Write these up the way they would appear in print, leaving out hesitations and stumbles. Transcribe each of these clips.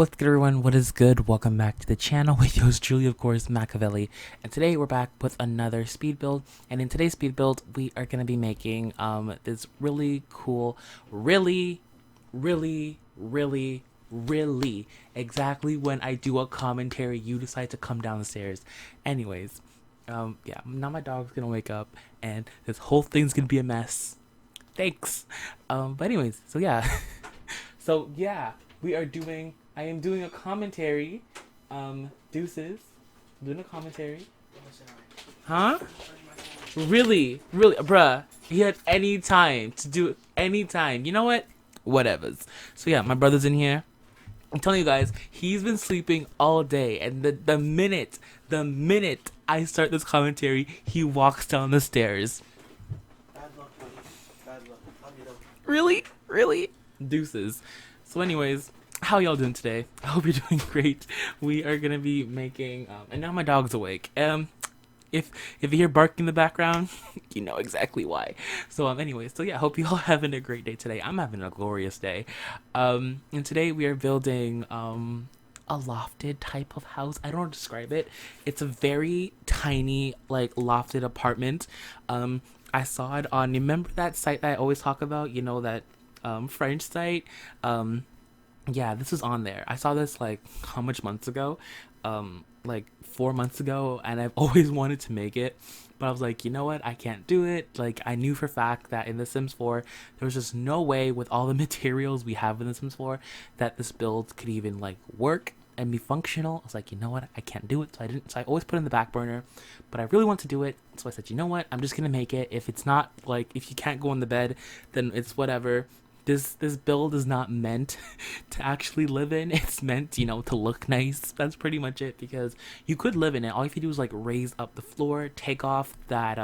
What's good, everyone? What is good? Welcome back to the channel with yours truly, of course, Machiavelli. And today we're back with another speed build. And in today's speed build, we are going to be making this really cool, really exactly when I do a commentary, you decide to come downstairs. Anyways, yeah, now my dog's going to wake up and this whole thing's going to be a mess. Thanks. But anyways, so yeah. So yeah, I am doing a commentary. Deuces. I'm doing a commentary. Huh? Really? Really? Bruh. He had any time to do any time. You know what? Whatevers. So yeah, my brother's in here. I'm telling you guys, he's been sleeping all day. And the minute I start this commentary, he walks down the stairs. Bad luck, buddy. Bad luck. Love you though. Really? Really? Deuces. So anyways, how y'all doing today? I hope you're doing great. We are gonna be making and now my dog's awake. If you hear barking in the background, you know exactly why. So anyways, so yeah, I hope you all having a great day today. I'm having a glorious day. And today we are building a lofted type of house. I don't know how to describe it. It's a very tiny, like, lofted apartment. I saw it on, remember that site that I always talk about, you know, that French site? Yeah, this is on there. I saw this like how much months ago? Like 4 months ago, and I've always wanted to make it, but I was like, you know what, I can't do it. Like, I knew for a fact that in The Sims 4 there was just no way with all the materials we have in The Sims 4 that this build could even like work and be functional. I was like, you know what, I can't do it. So I didn't. So I always put it in the back burner, but I really want to do it. So I said, you know what, I'm just gonna make it. If it's not like, if you can't go in the bed, then it's whatever. This build is not meant to actually live in. It's meant, you know, to look nice. That's pretty much it, because you could live in it. All you have to do is like raise up the floor, take off that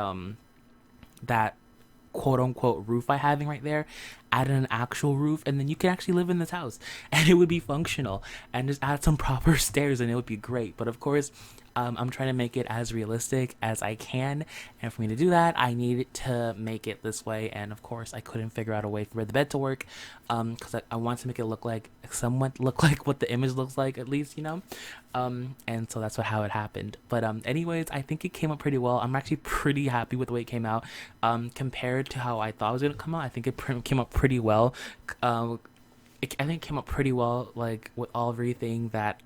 quote unquote roof I having right there, add an actual roof, and then you can actually live in this house and it would be functional, and just add some proper stairs and it would be great. But of course, I'm trying to make it as realistic as I can, and for me to do that, I need to make it this way. And of course, I couldn't figure out a way for the bed to work, because I want to make it look like, somewhat look like what the image looks like, at least, you know. And so that's how it happened. But anyways, I think it came up pretty well. I'm actually pretty happy with the way it came out. Compared to how I thought it was gonna come out, I think it came up pretty well. I think it came up pretty well, like with everything that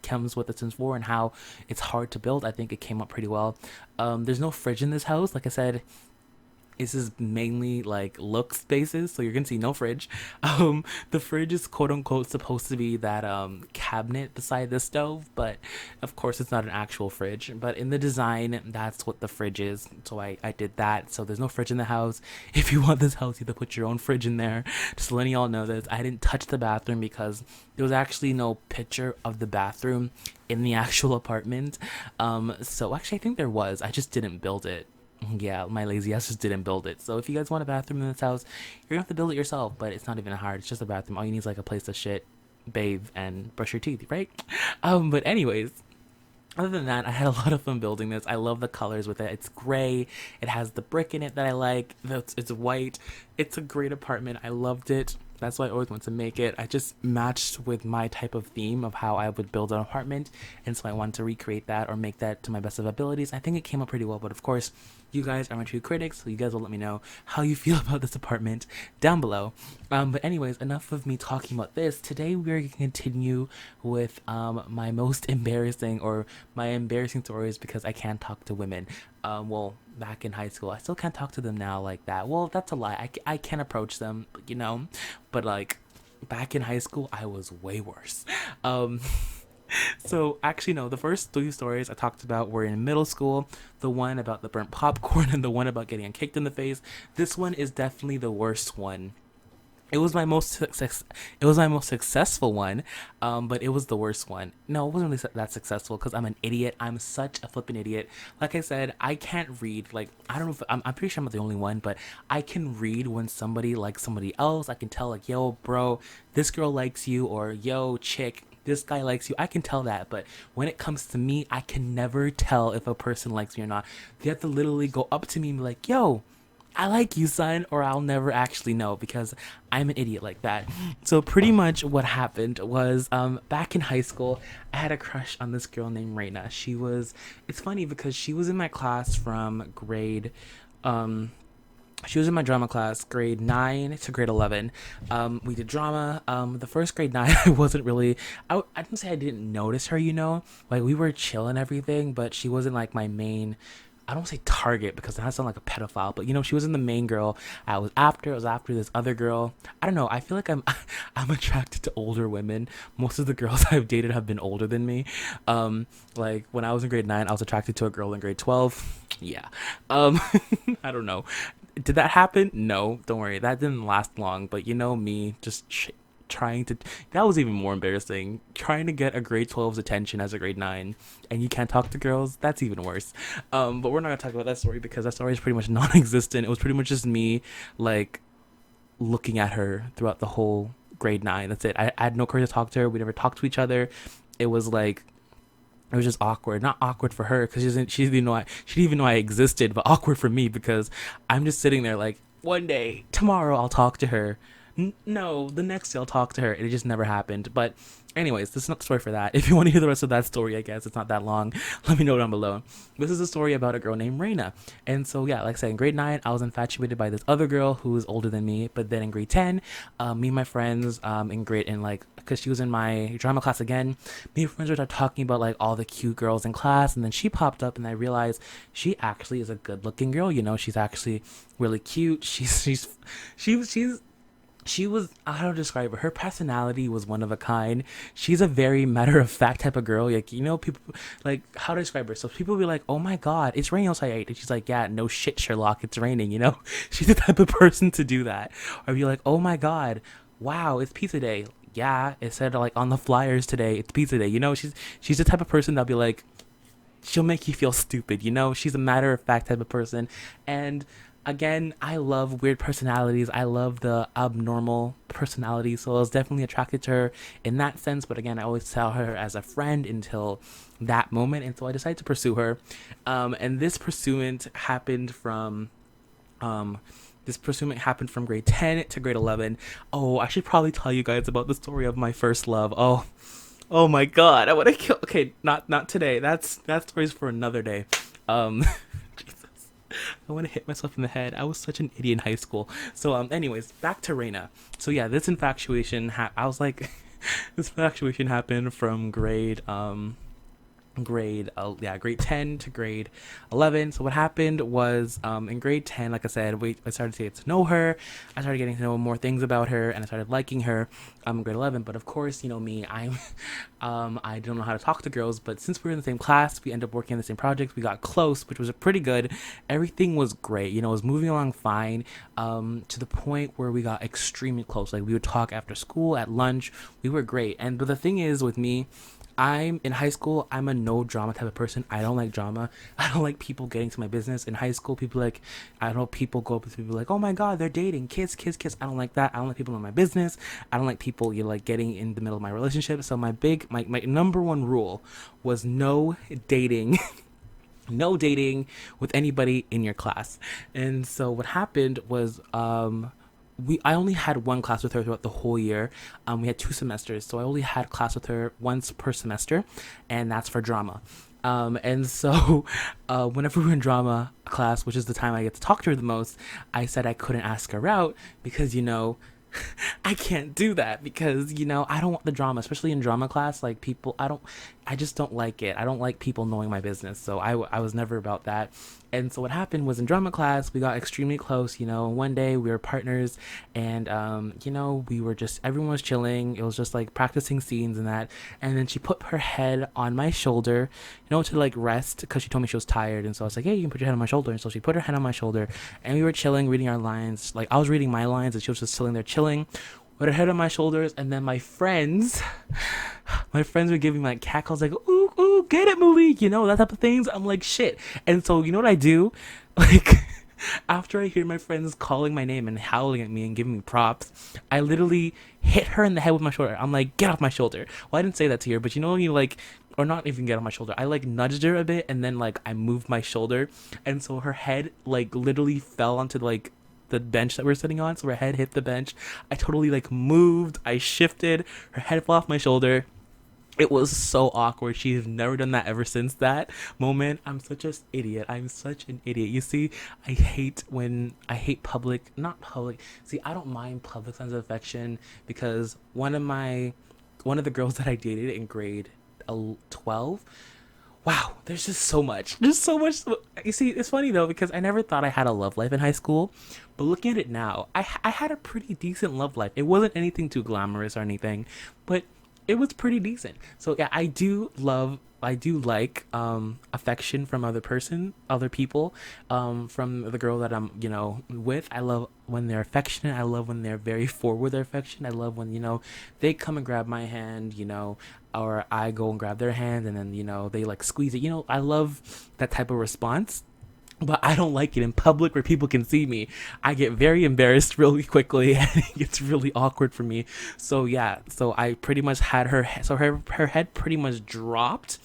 comes with the Sims 4 and how it's hard to build. I think it came up pretty well. There's no fridge in this house. Like I said, this is mainly like look spaces, so you're gonna see no fridge. The fridge is quote unquote supposed to be that cabinet beside the stove, but of course it's not an actual fridge. But in the design, that's what the fridge is, so I did that. So there's no fridge in the house. If you want this house, you have to put your own fridge in there. Just letting y'all know this. I didn't touch the bathroom because there was actually no picture of the bathroom in the actual apartment. So actually I think there was, I just didn't build it. Yeah, my lazy ass just didn't build it. So if you guys want a bathroom in this house, you're gonna have to build it yourself. But it's not even hard. It's just a bathroom. All you need is like a place to shit, bathe, and brush your teeth, right? But anyways, other than that, I had a lot of fun building this. I love the colors with it. It's gray. It has the brick in it that I like. It's white. It's a great apartment. I loved it. That's why I always want to make it. I just matched with my type of theme of how I would build an apartment, and so I wanted to recreate that or make that to my best of abilities. I think it came up pretty well, but of course, you guys are my true critics, so you guys will let me know how you feel about this apartment down below. But anyways, enough of me talking about this. Today we're going to continue with my most embarrassing, or my embarrassing stories, because I can't talk to women. Well, back in high school, I still can't talk to them now like that. Well, that's a lie. I can approach them, you know, but like back in high school, I was way worse. So actually, no, the first 3 stories I talked about were in middle school. The one about the burnt popcorn and the one about getting kicked in the face. This one is definitely the worst one. It was my most successful one, but it was the worst one. No, it wasn't really that successful because I'm an idiot. I'm such a flippin' idiot. Like I said, I can't read. Like, I don't know if I'm pretty sure I'm not the only one, but I can read when somebody likes somebody else. I can tell, like, yo, bro, this girl likes you, or yo, chick, this guy likes you. I can tell that. But when it comes to me, I can never tell if a person likes me or not. They have to literally go up to me and be like, yo, I like you, son, or I'll never actually know because I'm an idiot like that. So pretty much what happened was back in high school, I had a crush on this girl named Reina. It's funny because she was in my class from um, she was in my drama class, grade 9 to grade 11. We did drama. The first grade 9, I wasn't really, I didn't say I didn't notice her, like we were chill and everything, but she wasn't like my main, I don't say target because that sounds like a pedophile, but she wasn't the main girl I was after. I was after this other girl. I don't know. I feel like I'm attracted to older women. Most of the girls I've dated have been older than me. Like when I was in grade 9, I was attracted to a girl in grade 12. Yeah. Um, I don't know. Did that happen? No, don't worry. That didn't last long. But me, just trying to. That was even more embarrassing. Trying to get a grade 12's attention as a grade 9, and you can't talk to girls. That's even worse. But we're not gonna talk about that story because that story is pretty much non-existent. It was pretty much just me, like, looking at her throughout the whole grade 9. That's it. I had no courage to talk to her. We never talked to each other. It was like it was just awkward. Not awkward for her because she didn't even know I existed, but awkward for me because I'm just sitting there like, one day, tomorrow, I'll talk to her. No, the next day I'll talk to her. It just never happened. But anyways, this is not the story for that. If you want to hear the rest of that story, I guess it's not that long. Let me know down below. This is a story about a girl named Reina. And so yeah, like I said, in grade 9, I was infatuated by this other girl who was older than me. But then in grade 10, me and my friends because she was in my drama class again, me and friends were talking about like all the cute girls in class, and then she popped up, and I realized she actually is a good-looking girl. She's actually really cute. She was, how to describe her personality was one of a kind. She's a very matter-of-fact type of girl. Like, people, like, how to describe her. So people be like, oh my god, it's raining outside. And she's like, yeah, no shit, Sherlock, it's raining. She's the type of person to do that. Or be like, oh my god, wow, it's pizza day. Yeah, it said like on the flyers today, it's pizza day. She's the type of person that'll be like, she'll make you feel stupid. She's a matter-of-fact type of person. And again, I love weird personalities. I love the abnormal personality. So I was definitely attracted to her in that sense. But again, I always saw her as a friend until that moment. And so I decided to pursue her. And this pursuit happened from. This pursuit happened from grade 10 to grade 11. Oh, I should probably tell you guys about the story of my first love. Oh my god, I want to kill. Okay, not today. That story's for another day. Um, I want to hit myself in the head. I was such an idiot in high school. So, anyways, back to Reina. So yeah, this infatuation. I was like, this infatuation happened from grade 10 to grade 11. So what happened was in grade 10, like I said, I started to get to know her. I started getting to know more things about her, and I started liking her in grade 11. But of course, me, I don't know how to talk to girls, but since we were in the same class, we ended up working on the same project. We got close, which was pretty good. Everything was great. It was moving along fine, to the point where we got extremely close. Like, we would talk after school, at lunch. We were great. But the thing is with me, I'm in high school. I'm a no drama type of person. I don't like drama. I don't like people getting to my business. In high school, I don't know, people go up to people like, oh my god, they're dating, kiss, kiss, kiss. I don't like that. I don't like people in my business. I don't like people getting in the middle of my relationship. So my number one rule was no dating. No dating with anybody in your class. And so what happened was, I only had one class with her throughout the whole year. We had 2 semesters, so I only had class with her once per semester, and that's for drama. And so whenever we were in drama class, which is the time I get to talk to her the most, I said I couldn't ask her out because I can't do that because I don't want the drama, especially in drama class. Like, people, I just don't like it. I don't like people knowing my business, so I was never about that. And so what happened was, in drama class, we got extremely close. One day we were partners, and we were just, everyone was chilling. It was just like practicing scenes and that. And then she put her head on my shoulder, to like rest, because she told me she was tired. And so I was like, hey, you can put your head on my shoulder. And so she put her head on my shoulder, and we were chilling, reading our lines. Like, I was reading my lines, and she was just chilling there, chilling with her head on my shoulders. And then my friends were giving me like cackles, like, ooh, ooh, get it, Malik, that type of things. I'm like, shit. And so, you know what I do? Like, After I hear my friends calling my name and howling at me and giving me props, I literally hit her in the head with my shoulder. I'm like, get off my shoulder. Well, I didn't say that to her, but you know when you like, or not even get on my shoulder. I like nudged her a bit and then like I moved my shoulder, and so her head like literally fell onto like the bench that we're sitting on. So her head hit the bench. I totally like moved. I shifted. Her head fell off my shoulder. It was so awkward. She's never done that ever since that moment. I'm such an idiot. I'm such an idiot. You see, I hate public, not public. See, I don't mind public signs of affection because one of the girls that I dated in grade 12. Wow, there's just so much. There's so much. You see, it's funny though because I never thought I had a love life in high school, but looking at it now, I had a pretty decent love life. It wasn't anything too glamorous or anything, but it was pretty decent. So yeah, I do like affection from other people, from the girl that I'm, with. I love when they're affectionate. I love when they're very forward with their affection. I love when, they come and grab my hand, or I go and grab their hand and then, they like squeeze it. I love that type of response, but I don't like it in public where people can see me. I get very embarrassed really quickly and it gets really awkward for me. So yeah, so I pretty much had her head pretty much dropped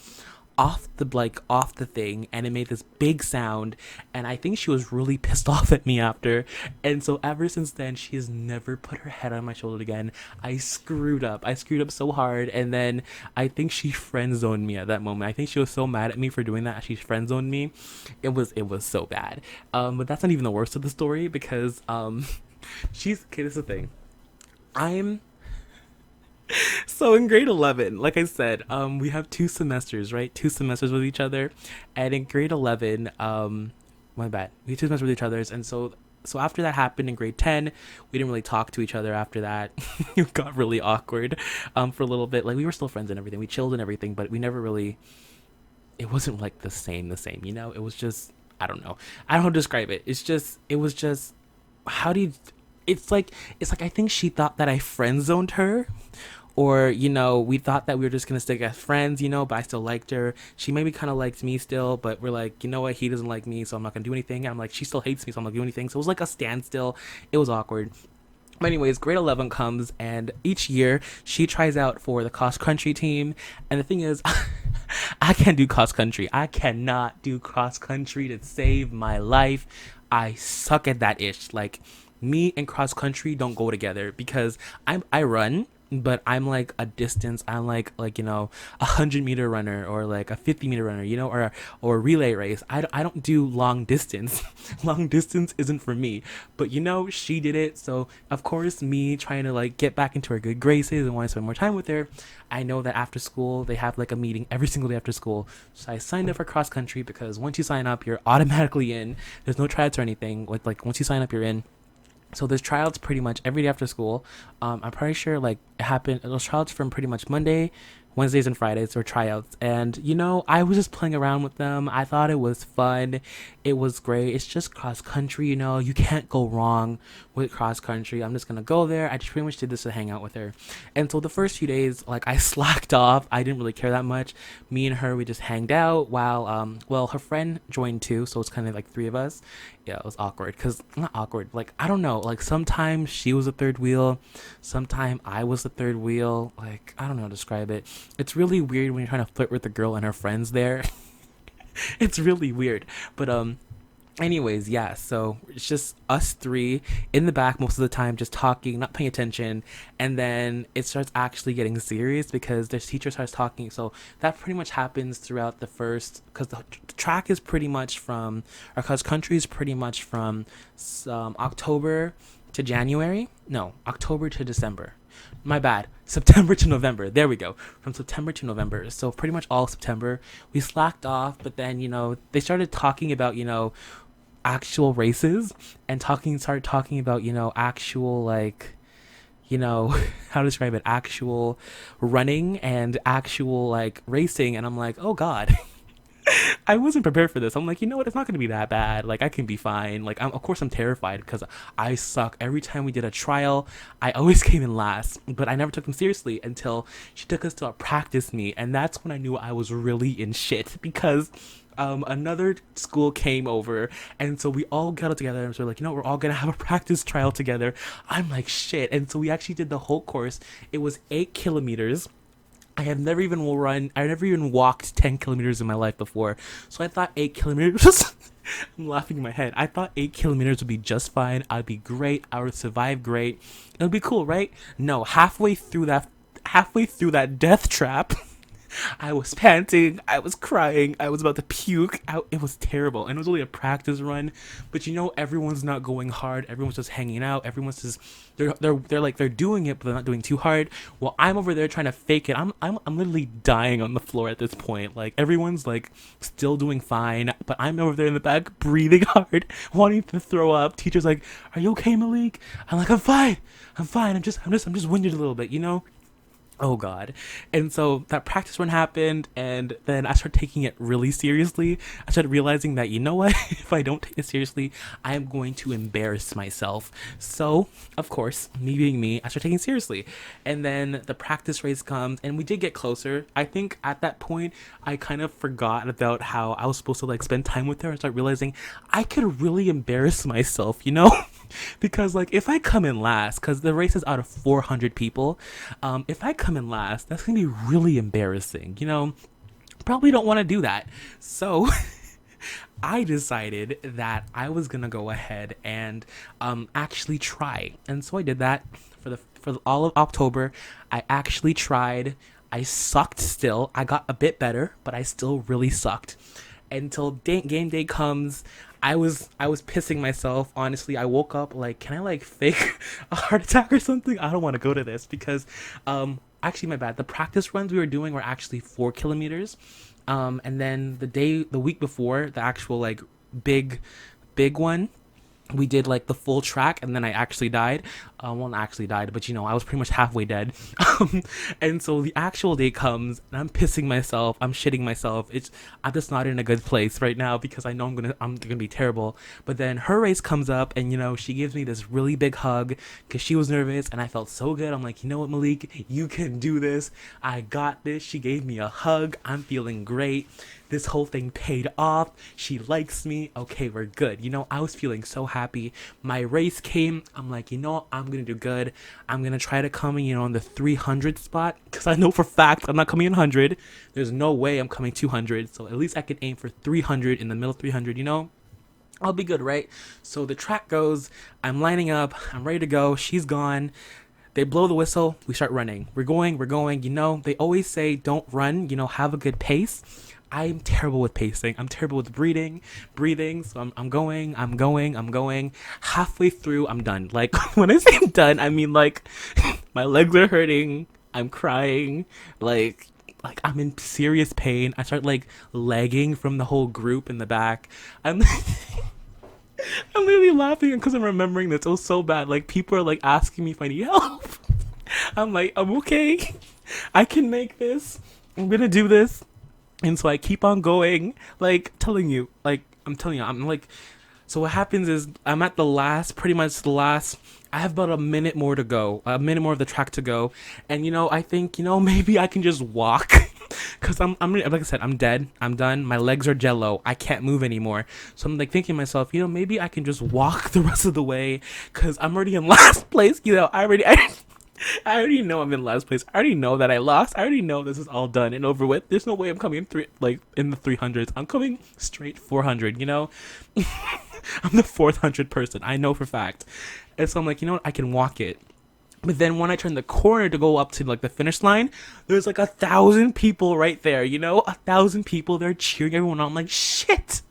off the thing, and it made this big sound, and I think she was really pissed off at me after. And so ever since then she has never put her head on my shoulder again. I screwed up so hard, and then I think she friend zoned me at that moment. I think she was so mad at me for doing that, she friend zoned me. It was so bad. But that's not even the worst of the story because she's okay. This is the thing. I'm So in grade 11, like I said, we have 2 semesters, right? 2 semesters with each other. And in grade 11, my bad. We had 2 semesters with each other. And so after that happened in grade 10, we didn't really talk to each other after that. It got really awkward for a little bit. Like we were still friends and everything. We chilled and everything, but we never really, it wasn't like the same. It was just, I don't know. I don't know how to describe it. It was just, how do you, it's like I think she thought that I friend zoned her, or we thought that we were just gonna stick as friends, but I still liked her. She maybe kind of liked me still, but we're like, you know what, he doesn't like me, so I'm not gonna do anything. And I'm like, she still hates me, so I'm not gonna do anything. So it was like a standstill. It was awkward. But anyways, grade 11 comes, and each year she tries out for the cross country team. And the thing is, I can't do cross country. I cannot do cross country to save my life. I suck at that ish. Like, me and cross country don't go together because I run, but I'm like a distance. I'm like 100-meter runner, or like a 50-meter runner, or a relay race. I don't do long distance. Long distance isn't for me. But she did it, so of course me trying to like get back into her good graces and want to spend more time with her. I know that after school they have like a meeting every single day after school. So I signed up for cross country because once you sign up, you're automatically in. There's no tryouts or anything. Like once you sign up, you're in. So there's tryouts pretty much every day after school. I'm pretty sure like it happened. Those tryouts from pretty much Monday, Wednesdays, and Fridays were tryouts. And I was just playing around with them. I thought it was fun. It was great. It's just cross country. You can't go wrong with cross country. I'm just gonna go there. I just pretty much did this to hang out with her. And so the first few days, like I slacked off. I didn't really care that much. Me and her, we just hanged out while well, her friend joined too, so it's kind of like 3 of us. Yeah, it was awkward because not awkward, like I don't know, like sometimes she was the third wheel, sometimes I was the third wheel. Like I don't know how to describe it. It's really weird when you're trying to flirt with a girl and her friends there. It's really weird. But anyways, yeah, so it's just us 3 in the back most of the time, just talking, not paying attention. And then it starts actually getting serious because the teacher starts talking. So that pretty much happens throughout the first, because the track is pretty much from, or because country is pretty much from October to January. No, October to December. My bad. September to November. There we go. From September to November. So pretty much all September. We slacked off, but then, they started talking about, actual races, and started talking about, actual like, how to describe it, actual running and actual like racing. And I'm like, oh God. I wasn't prepared for this. I'm like, you know what? It's not gonna be that bad. Like, I can be fine. Like, of course I'm terrified because I suck. Every time we did a trial, I always came in last. But I never took them seriously until she took us to a practice meet, and that's when I knew I was really in shit because. Another school came over, and so we all got together and so we're like, you know, we're all gonna have a practice trial together. I'm like, shit. And so we actually did the whole course. It was 8 kilometers. I never even walked 10 kilometers in my life before. So I thought 8 kilometers, I'm laughing in my head. I thought 8 kilometers would be just fine. I'd be great. I would survive great. It would be cool, right? No, halfway through that death trap, I was panting, I was crying, I was about to puke. It was terrible, and it was only a practice run. But you know, everyone's not going hard. Everyone's just hanging out. Everyone's just they're doing it, but they're not doing too hard. Well, I'm over there trying to fake it. I'm literally dying on the floor at this point. Like everyone's like still doing fine, but I'm over there in the back breathing hard, wanting to throw up. Teacher's like, "Are you okay, Malik?" I'm like, "I'm fine. I'm fine. I'm just winded a little bit, you know." Oh god. And so that practice run happened, and then I started taking it really seriously. I started realizing that, you know what, if I don't take it seriously, I am going to embarrass myself. So of course, me being me, I started taking it seriously. And then the practice race comes, and we did get closer. I think at that point I kind of forgot about how I was supposed to like spend time with her. I started realizing I could really embarrass myself, you know. Because like if I come in last, because the race is out of 400 people, if I come in last, that's gonna be really embarrassing, you know. Probably don't want to do that. So I decided that I was gonna go ahead and actually try, and so I did that for all of October. I actually tried. I sucked still. I got a bit better, but I still really sucked until game day comes. I was pissing myself. Honestly, I woke up like, can I like fake a heart attack or something? I don't want to go to this because actually my bad. The practice runs we were doing were actually 4 kilometers. And then the week before, the actual like big one, we did like the full track, and then I actually died. Well, not actually died, but you know, I was pretty much halfway dead. And so the actual day comes, and I'm pissing myself, I'm shitting myself. I'm just not in a good place right now because I know I'm gonna be terrible. But then her race comes up, and you know, she gives me this really big hug because she was nervous, and I felt so good. I'm like, you know what, Malik, you can do this. I got this. She gave me a hug. I'm feeling great. This whole thing paid off. She likes me. Okay, we're good. You know, I was feeling so happy. My race came. I'm like, you know, I'm gonna do good. I'm gonna try to come in, you know, in the 300 spot because I know for fact I'm not coming in 100. There's no way I'm coming 200. So at least I can aim for 300, in the middle 300. You know, I'll be good, right? So the track goes. I'm lining up. I'm ready to go. She's gone. They blow the whistle. We start running. We're going. You know, they always say don't run. You know, have a good pace. I'm terrible with pacing. I'm terrible with breathing. So I'm going. Halfway through, I'm done. Like when I say I'm done, I mean like my legs are hurting. I'm crying. Like I'm in serious pain. I start like lagging from the whole group in the back. I'm I'm literally laughing because I'm remembering this. It was so bad. Like people are like asking me if I need help. I'm like, I'm okay. I can make this. I'm gonna do this. And so I keep on going, like I'm telling you, I'm like, so what happens is I'm at pretty much the last, I have about a minute more to go, a minute more of the track to go. And, you know, I think, you know, maybe I can just walk because I'm like I said, I'm dead. I'm done. My legs are jello. I can't move anymore. So I'm like thinking to myself, you know, maybe I can just walk the rest of the way because I'm already in last place. You know, I already know I'm in last place. I already know that I lost. I already know this is all done and over with. There's no way I'm coming in the 300s. I'm coming straight 400, you know? I'm the 400 person. I know for fact. And so I'm like, you know what? I can walk it. But then when I turn the corner to go up to like the finish line, there's like 1,000 people right there, you know? 1,000 people. They're cheering everyone on. I'm like, shit.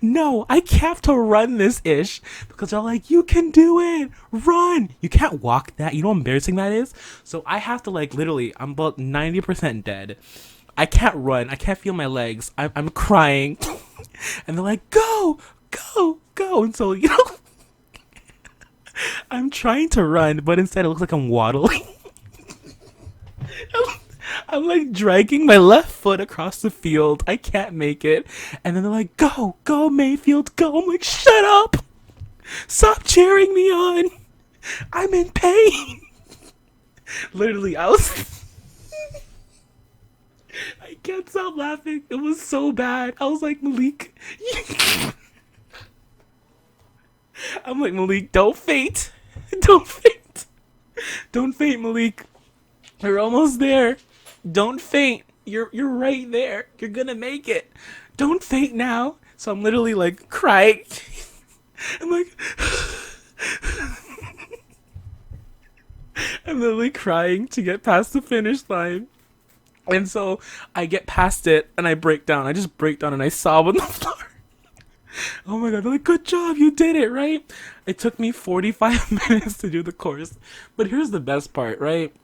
No, I have to run this ish because they're like, you can do it, run. You can't walk that. You know how embarrassing that is? So I have to like literally, I'm about 90% dead. I can't run. I can't feel my legs. I'm crying. And they're like, go, go, go. And so, you know, I'm trying to run, but instead it looks like I'm waddling. I'm like dragging my left foot across the field. I can't make it. And then they're like, go, go, Mayfield, go. I'm like, shut up. Stop cheering me on. I'm in pain. Literally, I can't stop laughing. It was so bad. I was like, Malik. I'm like, Malik, don't faint. Don't faint. Don't faint, Malik. You're almost there. Don't faint. You're right there. You're gonna make it. Don't faint now. So I'm literally like crying. I'm like I'm literally crying to get past the finish line. And so I get past it and I break down. I just break down and I sob on the floor. Oh my god, they're like, good job, you did it, right? It took me 45 minutes to do the course. But here's the best part, right?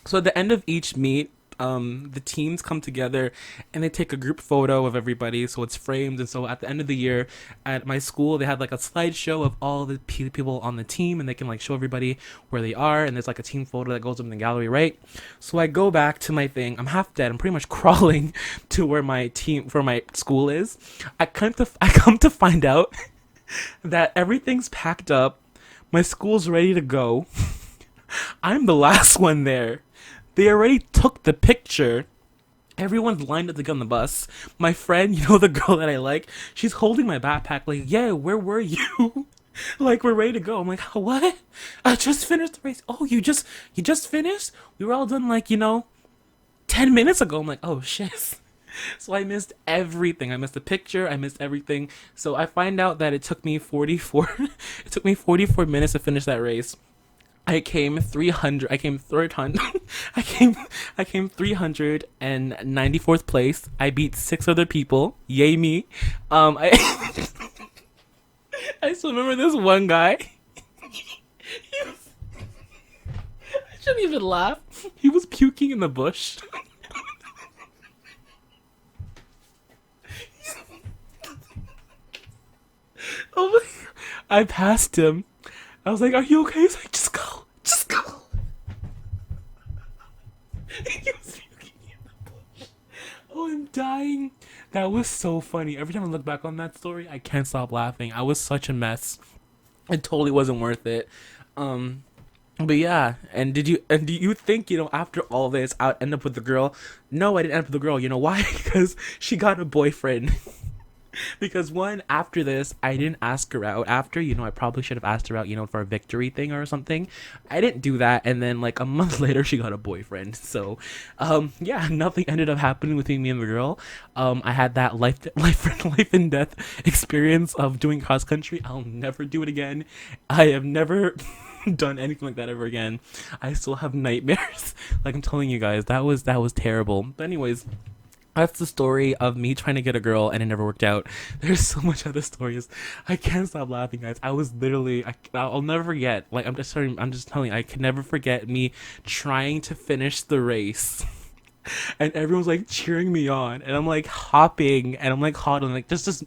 So at the end of each meet, the teams come together and they take a group photo of everybody, so it's framed. And so at the end of the year at my school, they had like a slideshow of all the people on the team, and they can like show everybody where they are, and there's like a team photo that goes up in the gallery, right? So I go back to my thing. I'm half dead. I'm pretty much crawling to where my school is. I come to find out that everything's packed up. My school's ready to go. I'm the last one there. They already took the picture. Everyone's lined up to get on the bus. My friend, you know, the girl that I like, she's holding my backpack like, yeah, where were you? Like, we're ready to go. I'm like, what? I just finished the race. Oh, you just finished? We were all done like, 10 minutes ago. I'm like, oh shit. So I missed everything. I missed the picture. I missed everything. So I find out that it took me 44 minutes to finish that race. I came 300. I came 300. I came 394th place. I beat 6 other people. Yay me. I I still remember this one guy. He was, I shouldn't even laugh. He was puking in the bush. Oh my! I passed him. I was like, "Are you okay?" He's like, "Just go, just go." He was puking in the bush. Oh, I'm dying. That was so funny. Every time I look back on that story, I can't stop laughing. I was such a mess. It totally wasn't worth it. But yeah, and do you think, after all this, I'd end up with the girl? No, I didn't end up with the girl. You know why? Because she got a boyfriend. Because after this, I didn't ask her out. After, I probably should have asked her out, for a victory thing or something. I didn't do that, and then like a month later, she got a boyfriend. So, yeah, nothing ended up happening between me and the girl. I had that life and death experience of doing cross country. I'll never do it again. I have never done anything like that ever again. I still have nightmares. Like I'm telling you guys, that was terrible. But anyways, that's the story of me trying to get a girl and it never worked out. There's so much other stories. I can't stop laughing, guys. I was literally, I'll never forget. Like, I'm just telling you, I can never forget me trying to finish the race. And everyone's like cheering me on, and I'm like hopping, and I'm like hot, and like just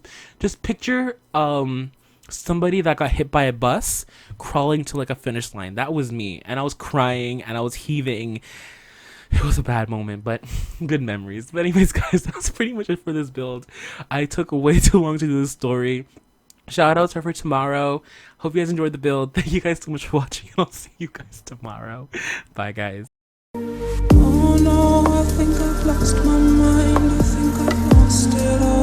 picture somebody that got hit by a bus crawling to like a finish line. That was me, and I was crying and I was heaving. It was a bad moment, but good memories. But anyways, guys, that was pretty much it for this build. I took way too long to do this story. Shout outs are for tomorrow. Hope you guys enjoyed the build. Thank you guys so much for watching, and I'll see you guys tomorrow. Bye, guys. Oh no, I think I've lost my mind. I think I've lost it all.